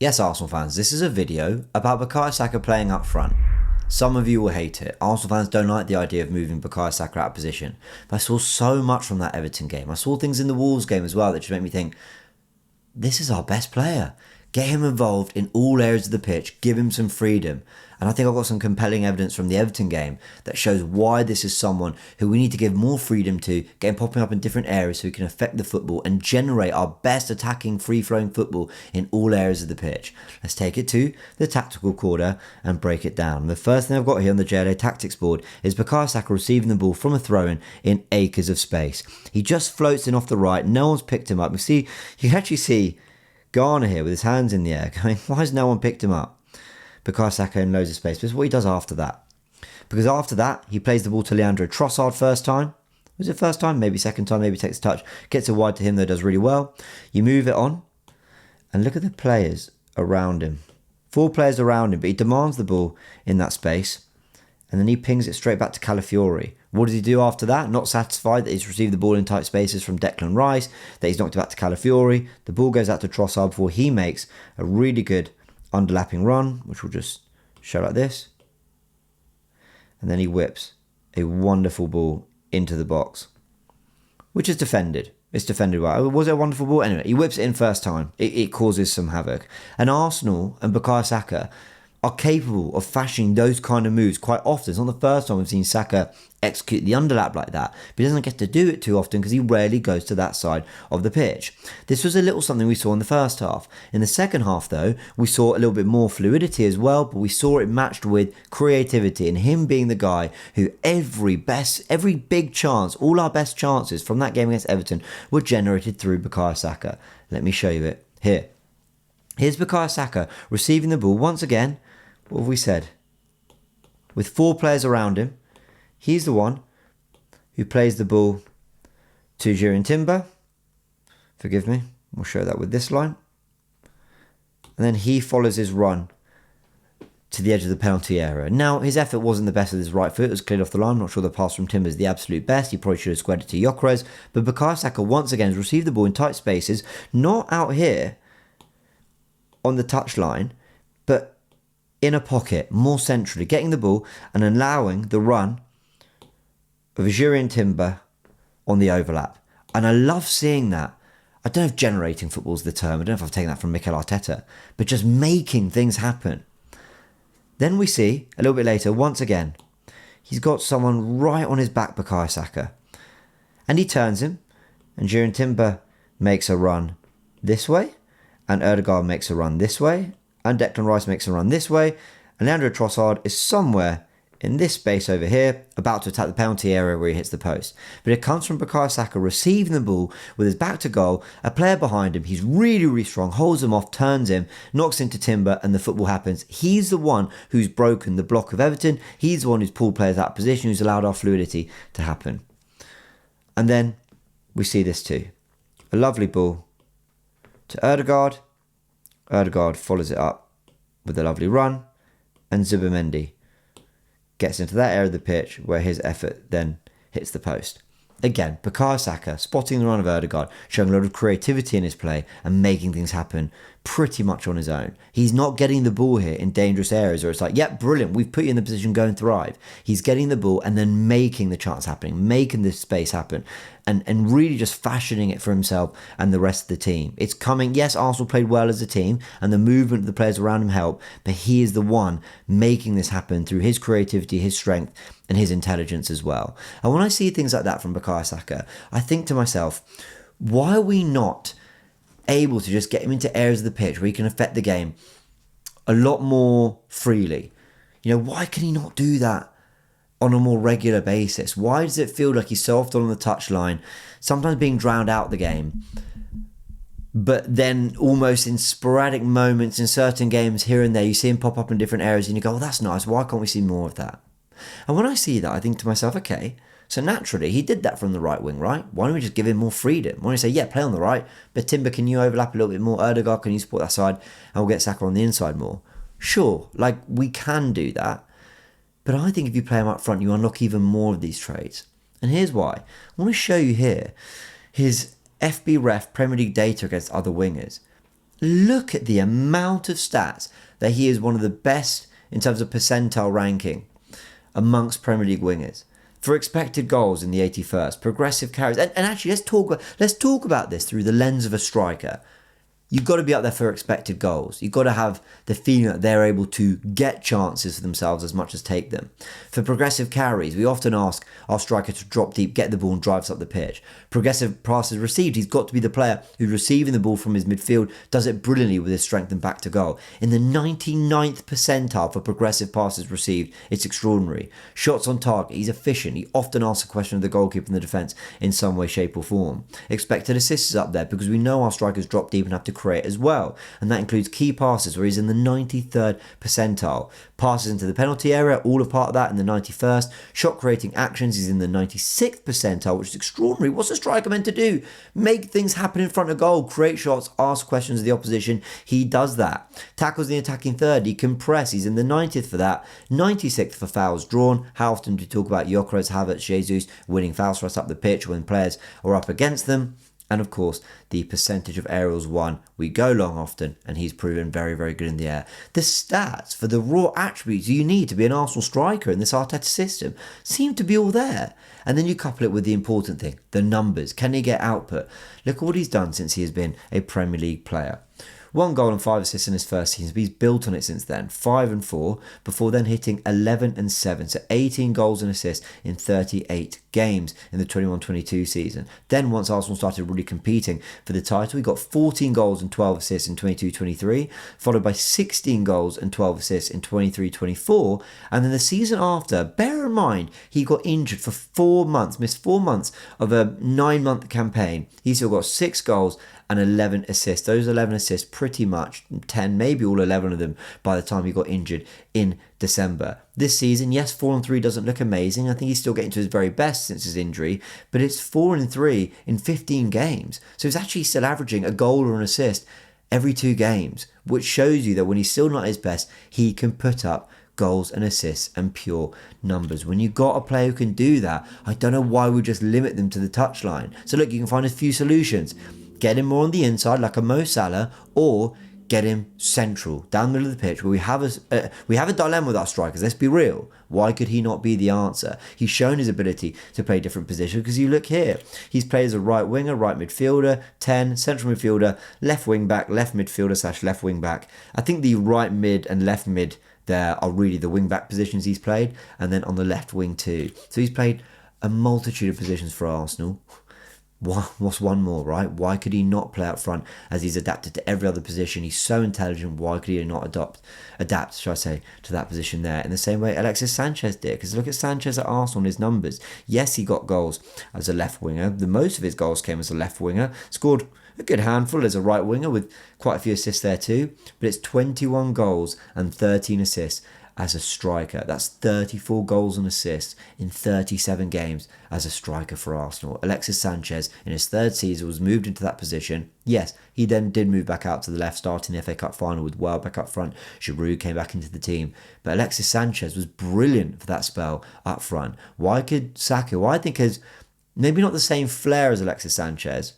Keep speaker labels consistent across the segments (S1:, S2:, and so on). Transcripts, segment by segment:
S1: Yes, Arsenal fans, this is a video about Bukayo Saka playing up front. Some of you will hate it. Arsenal fans don't like the idea of moving Bukayo Saka out of position. But I saw so much from that Everton game. I saw things in the Wolves game as well that just made me think, this is our best player. Get him involved in all areas of the pitch. Give him some freedom. And I think I've got some compelling evidence from the Everton game that shows why this is someone who we need to give more freedom to, get him popping up in different areas so he can affect the football and generate our best attacking, free-flowing football in all areas of the pitch. Let's take it to the tactical quarter and break it down. The first thing I've got here on the JLA tactics board is Bukayo Saka receiving the ball from a throw-in in acres of space. He just floats in off the right. No one's picked him up. You can actually see Garner here with his hands in the air going, why has no one picked him up? Bukayo Saka in loads of space. But it's what he does after that. Because after that, he plays the ball to Leandro Trossard first time. Was it first time? Maybe second time. Maybe takes a touch. Gets it wide to him, though, does really well. You move it on. And look at the players around him. 4 players around him, but he demands the ball in that space. And then he pings it straight back to Calafiori. What does he do after that? Not satisfied that he's received the ball in tight spaces from Declan Rice, that he's knocked it back to Calafiori. The ball goes out to Trossard before he makes a really good underlapping run, which will just show like this. And then he whips a wonderful ball into the box, which is defended. It's defended well. Was it a wonderful ball? Anyway, he whips it in first time. It causes some havoc. And Arsenal and Bukayo Saka are capable of fashioning those kind of moves quite often. It's not the first time we've seen Saka execute the underlap like that, but he doesn't get to do it too often because he rarely goes to that side of the pitch. This was a little something we saw in the first half. In the second half, though, we saw a little bit more fluidity as well, but we saw it matched with creativity and him being the guy who every big chance, all our best chances from that game against Everton were generated through Bukayo Saka. Let me show you it here. Here's Bukayo Saka receiving the ball once again. What have we said? With 4 players around him, he's the one who plays the ball to Jurrien Timber. Forgive me, we'll show that with this line. And then he follows his run to the edge of the penalty area. Now, his effort wasn't the best with his right foot. It was cleared off the line. I'm not sure the pass from Timber is the absolute best. He probably should have squared it to Gyökeres. But Bukayo Saka once again has received the ball in tight spaces, not out here on the touchline, but in a pocket, more centrally, getting the ball and allowing the run of Jurrien Timber on the overlap. And I love seeing that. I don't know if generating football is the term. I don't know if I've taken that from Mikel Arteta, but just making things happen. Then we see, a little bit later, once again, he's got someone right on his back, Bukayo Saka. And he turns him, and Jurrien Timber makes a run this way, and Ødegaard makes a run this way, and Declan Rice makes a run this way, and Leandro Trossard is somewhere in this space over here, about to attack the penalty area where he hits the post. But it comes from Bukayo Saka receiving the ball with his back to goal, a player behind him, he's really, really strong, holds him off, turns him, knocks into Timber, and the football happens. He's the one who's broken the block of Everton, he's the one who's pulled players out of position, who's allowed our fluidity to happen. And then we see this too. A lovely ball to Ødegaard. Ødegaard follows it up with a lovely run, and Zubimendi gets into that area of the pitch where his effort then hits the post. Again, Bukayo Saka spotting the run of Ødegaard, showing a lot of creativity in his play and making things happen pretty much on his own. He's not getting the ball here in dangerous areas where it's like, yep, brilliant, we've put you in the position, go and thrive. He's getting the ball and then making the chance happening, making this space happen, and really just fashioning it for himself and the rest of the team. It's coming, yes, Arsenal played well as a team and the movement of the players around him helped, but he is the one making this happen through his creativity, his strength, and his intelligence as well. And when I see things like that from Bukayo Saka, I think to myself, why are we not able to just get him into areas of the pitch where he can affect the game a lot more freely? You know, why can he not do that on a more regular basis? Why does it feel like he's so often on the touchline, sometimes being drowned out the game, but then almost in sporadic moments in certain games here and there, you see him pop up in different areas and you go, well, that's nice. Why can't we see more of that? And when I see that, I think to myself, okay, so naturally he did that from the right wing, right? Why don't we just give him more freedom? Why don't we say, yeah, play on the right, but Timber, can you overlap a little bit more? Ødegaard, can you support that side? And we'll get Saka on the inside more. Sure, like we can do that. But I think if you play him up front, you unlock even more of these traits. And here's why. I want to show you here his FB Ref Premier League data against other wingers. Look at the amount of stats that he is one of the best in terms of percentile ranking amongst Premier League wingers. For expected goals in the 81st, progressive carries, and actually let's talk about this through the lens of a striker. You've got to be up there for expected goals. You've got to have the feeling that they're able to get chances for themselves as much as take them. For progressive carries, we often ask our striker to drop deep, get the ball and drive us up the pitch. Progressive passes received, he's got to be the player who's receiving the ball from his midfield, does it brilliantly with his strength and back to goal. In the 99th percentile for progressive passes received, it's extraordinary. Shots on target, he's efficient. He often asks a question of the goalkeeper and the defence in some way, shape or form. Expected assists is up there because we know our strikers drop deep and have to create as well, and that includes key passes where he's in the 93rd percentile. Passes into the penalty area, all a part of that in the 91st. Shot creating actions, he's in the 96th percentile, which is extraordinary. What's a striker meant to do? Make things happen in front of goal, create shots, ask questions of the opposition. He does that. Tackles in the attacking third, he can press, he's in the 90th for that. 96th for fouls drawn. How often do we talk about Gyökeres, Havertz, Jesus winning fouls for us up the pitch when players are up against them? And of course, the percentage of aerials won. We go long often, and he's proven very, very good in the air. The stats for the raw attributes you need to be an Arsenal striker in this Arteta system seem to be all there. And then you couple it with the important thing, the numbers. Can he get output? Look at what he's done since he has been a Premier League player. 1 goal and 5 assists in his first season, but he's built on it since then. 5 and 4, before then hitting 11 and 7. So 18 goals and assists in 38 games in the 21-22 season. Then once Arsenal started really competing for the title, he got 14 goals and 12 assists in 22-23, followed by 16 goals and 12 assists in 23-24. And then the season after, bear in mind, he got injured for 4 months, missed 4 months of a 9-month campaign. He still got 6 goals and 11 assists. Those 11 assists, pretty much 10, maybe all 11 of them by the time he got injured in December. This season, yes, 4 and 3 doesn't look amazing. I think he's still getting to his very best since his injury, but it's 4 and 3 in 15 games. So he's actually still averaging a goal or an assist every 2 games, which shows you that when he's still not at his best, he can put up goals and assists and pure numbers. When you've got a player who can do that, I don't know why we just limit them to the touchline. So look, you can find a few solutions. Get him more on the inside like a Mo Salah, or get him central, down the middle of the pitch, where we have a dilemma with our strikers. Let's be real. Why could he not be the answer? He's shown his ability to play different positions, because you look here. He's played as a right winger, right midfielder, 10, central midfielder, left wing back, left midfielder / left wing back. I think the right mid and left mid there are really the wing back positions he's played, and then on the left wing too. So he's played a multitude of positions for Arsenal. What's one more, right? Why could he not play up front as he's adapted to every other position? He's so intelligent. Why could he not adapt, should I say, to that position there in the same way Alexis Sanchez did? Because look at Sanchez at Arsenal and his numbers. Yes, he got goals as a left winger. The most of his goals came as a left winger. Scored a good handful as a right winger with quite a few assists there too. But it's 21 goals and 13 assists as a striker. That's 34 goals and assists in 37 games as a striker for Arsenal. Alexis Sanchez, in his third season, was moved into that position. Yes, he then did move back out to the left, starting the FA Cup final with Welbeck up front. Giroud came back into the team. But Alexis Sanchez was brilliant for that spell up front. Why could Saka, who I think has maybe not the same flair as Alexis Sanchez,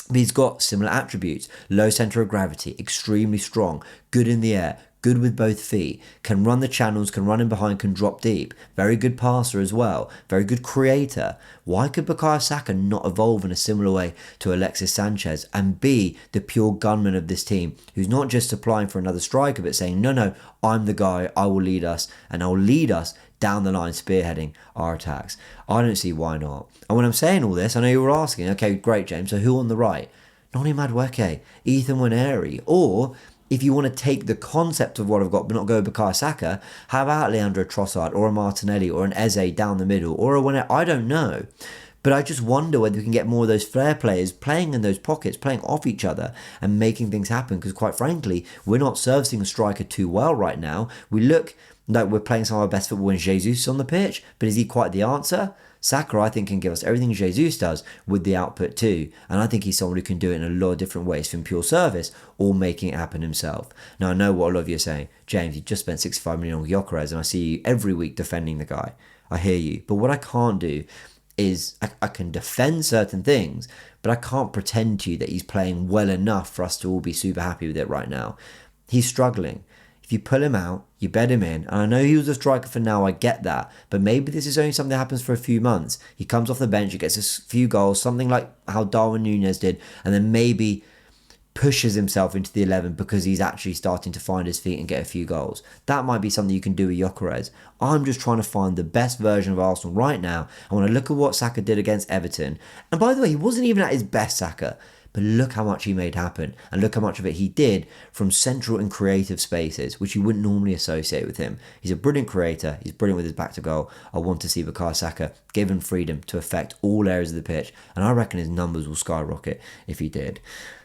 S1: but he's got similar attributes. Low centre of gravity, extremely strong, good in the air, good with both feet, can run the channels, can run in behind, can drop deep. Very good passer as well, very good creator. Why could Bukayo Saka not evolve in a similar way to Alexis Sanchez and be the pure gunman of this team, who's not just applying for another striker, but saying, no, I'm the guy, I will lead us, and I'll lead us down the line, spearheading our attacks. I don't see why not. And when I'm saying all this, I know you were asking, okay, great, James, so who on the right? Noni Madueke, Ethan Nwaneri, or if you want to take the concept of what I've got but not go Bukayo Saka, how about Leandro Trossard or a Martinelli or an Eze down the middle or a winner? I don't know. But I just wonder whether we can get more of those flair players playing in those pockets, playing off each other and making things happen. Because quite frankly, we're not servicing a striker too well right now. We look like we're playing some of our best football when Jesus is on the pitch. But is he quite the answer? Saka, I think, can give us everything Jesus does with the output too. And I think he's someone who can do it in a lot of different ways, from pure service or making it happen himself. Now, I know what a lot of you are saying. James, you just spent 65 million on Gyökeres and I see you every week defending the guy. I hear you. But what I can't do is I can defend certain things, but I can't pretend to you that he's playing well enough for us to all be super happy with it right now. He's struggling. If you pull him out, you bed him in. And I know he was a striker for now, I get that. But maybe this is only something that happens for a few months. He comes off the bench, he gets a few goals, something like how Darwin Núñez did, and then maybe pushes himself into the 11 because he's actually starting to find his feet and get a few goals. That might be something you can do with Gyökeres. I'm just trying to find the best version of Arsenal right now. I want to look at what Saka did against Everton. And by the way, he wasn't even at his best, Saka. But look how much he made happen, and look how much of it he did from central and creative spaces, which you wouldn't normally associate with him. He's a brilliant creator. He's brilliant with his back to goal. I want to see Bukayo Saka given freedom to affect all areas of the pitch, and I reckon his numbers will skyrocket if he did.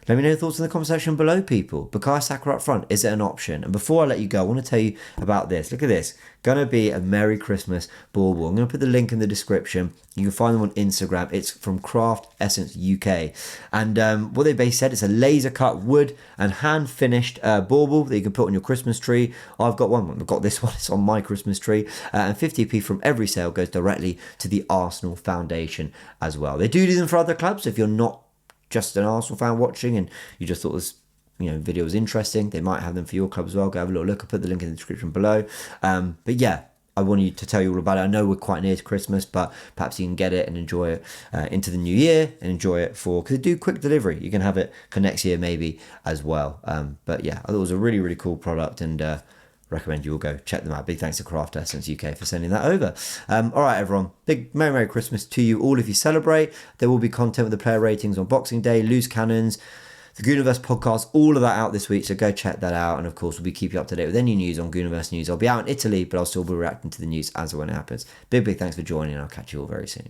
S1: Let me know your thoughts in the comment section below, people. Bukayo Saka up front, is it an option? And before I let you go, I want to tell you about this. Look at this. Gonna be a Merry Christmas bauble. I'm gonna put the link in the description. You can find them on Instagram. It's from Craft Essence UK. And what they basically said, it's a laser cut wood and hand finished bauble that you can put on your Christmas tree. I've got one. I've got this one. It's on my Christmas tree. And 50p from every sale goes directly to the Arsenal Foundation as well. They do them for other clubs. So if you're not just an Arsenal fan watching and you just thought this video was interesting, they might have them for your club as well. Go have a little look. I'll put the link in the description below. But yeah, I wanted to tell you all about it. I know we're quite near to Christmas, but perhaps you can get it and enjoy it into the new year and enjoy it because they do quick delivery. You can have it for next year maybe as well. But yeah, I thought it was a really, really cool product, and recommend you all go check them out. Big thanks to Craft Essence UK for sending that over. All right, everyone. Big Merry Christmas to you all if you celebrate. There will be content with the player ratings on Boxing Day, loose cannons, the Goonerverse podcast, all of that out this week. So go check that out. And of course, we'll be keeping you up to date with any news on Goonerverse News. I'll be out in Italy, but I'll still be reacting to the news as and when it happens. Big thanks for joining. I'll catch you all very soon.